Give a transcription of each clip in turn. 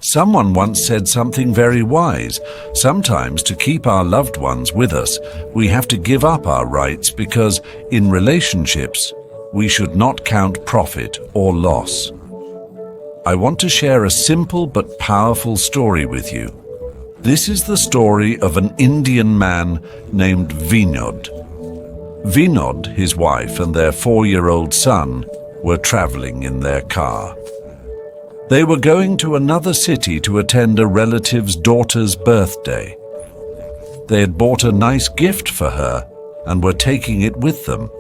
Someone once said something very wise. Sometimes to keep our loved ones with us, we have to give up our rights because in relationships, we should not count profit or loss. I want to share a simple but powerful story with you. This is the story of an Indian man named Vinod. Vinod, his wife, and their 4-year-old son were traveling in their car. They were going to another city to attend a relative's daughter's birthday. They had bought a nice gift for her and were taking it with them.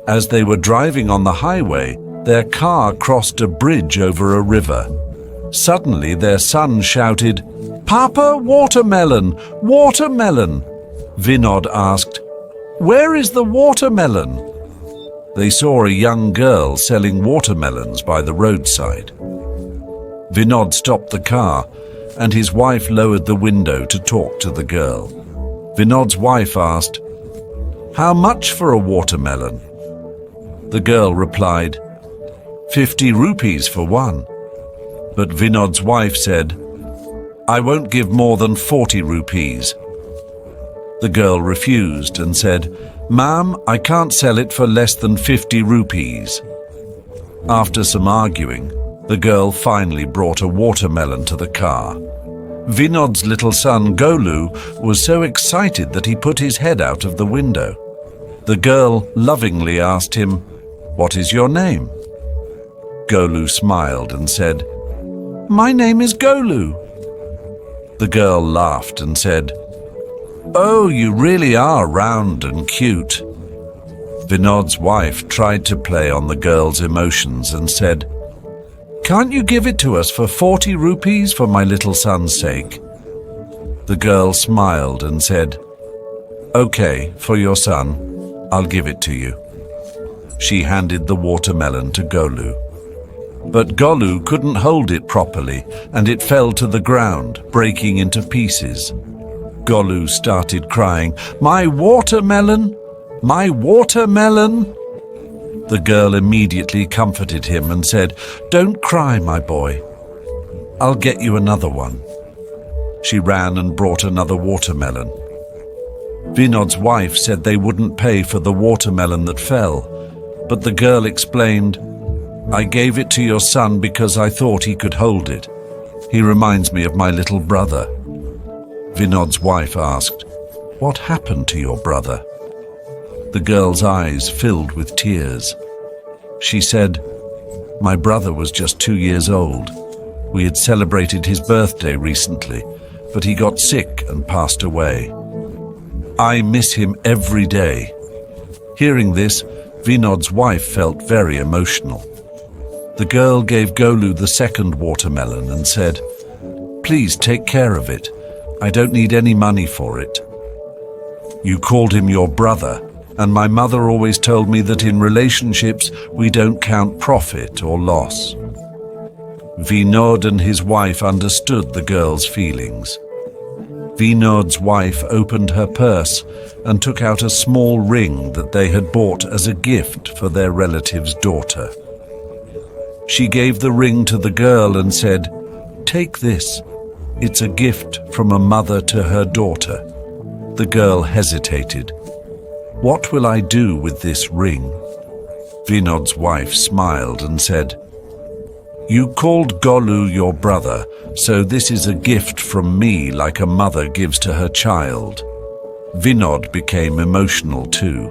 As they were driving on the highway, their car crossed a bridge over a river. Suddenly, their son shouted, "Papa, watermelon! Watermelon!" Vinod asked, "Where is the watermelon?" They saw a young girl selling watermelons by the roadside. Vinod stopped the car, and his wife lowered the window to talk to the girl. Vinod's wife asked, "How much for a watermelon?" The girl replied, 50 rupees for one. But Vinod's wife said, "I won't give more than 40 rupees. The girl refused and said, "Ma'am, I can't sell it for less than 50 rupees. After some arguing, the girl finally brought a watermelon to the car. Vinod's little son, Golu, was so excited that he put his head out of the window. The girl lovingly asked him, "What is your name?" Golu smiled and said, "My name is Golu." The girl laughed and said, "Oh, you really are round and cute." Vinod's wife tried to play on the girl's emotions and said, "Can't you give it to us for 40 rupees for my little son's sake?" The girl smiled and said, "Okay, for your son, I'll give it to you." She handed the watermelon to Golu. But Golu couldn't hold it properly, and it fell to the ground, breaking into pieces. Golu started crying, "My watermelon! My watermelon!" The girl immediately comforted him and said, "Don't cry, my boy. I'll get you another one." She ran and brought another watermelon. Vinod's wife said they wouldn't pay for the watermelon that fell, but the girl explained, "I gave it to your son because I thought he could hold it. He reminds me of my little brother." Vinod's wife asked, "What happened to your brother?" The girl's eyes filled with tears. She said, "My brother was just 2 years old. We had celebrated his birthday recently, but he got sick and passed away. I miss him every day." Hearing this, Vinod's wife felt very emotional. The girl gave Golu the second watermelon and said, "Please take care of it. I don't need any money for it. You called him your brother, and my mother always told me that in relationships we don't count profit or loss." Vinod and his wife understood the girl's feelings. Vinod's wife opened her purse and took out a small ring that they had bought as a gift for their relative's daughter. She gave the ring to the girl and said, "Take this. It's a gift from a mother to her daughter." The girl hesitated. "What will I do with this ring?" Vinod's wife smiled and said, "You called Golu your brother, so this is a gift from me like a mother gives to her child." Vinod became emotional too.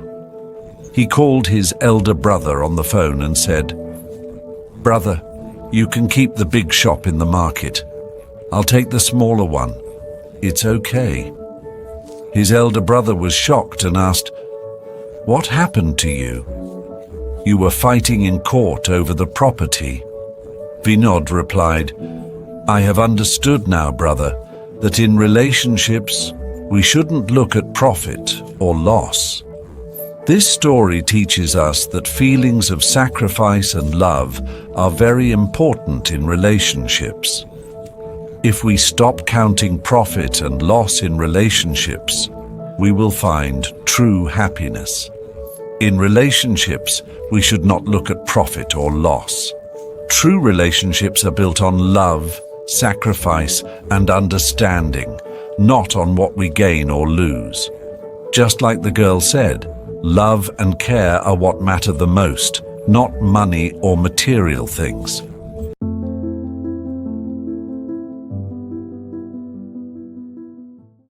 He called his elder brother on the phone and said, "Brother, you can keep the big shop in the market. I'll take the smaller one. It's okay." His elder brother was shocked and asked, "What happened to you? You were fighting in court over the property." Vinod replied, "I have understood now, brother, that in relationships we shouldn't look at profit or loss." This story teaches us that feelings of sacrifice and love are very important in relationships. If we stop counting profit and loss in relationships, we will find true happiness. In relationships, we should not look at profit or loss. True relationships are built on love, sacrifice, and understanding, not on what we gain or lose. Just like the girl said, love and care are what matter the most, not money or material things.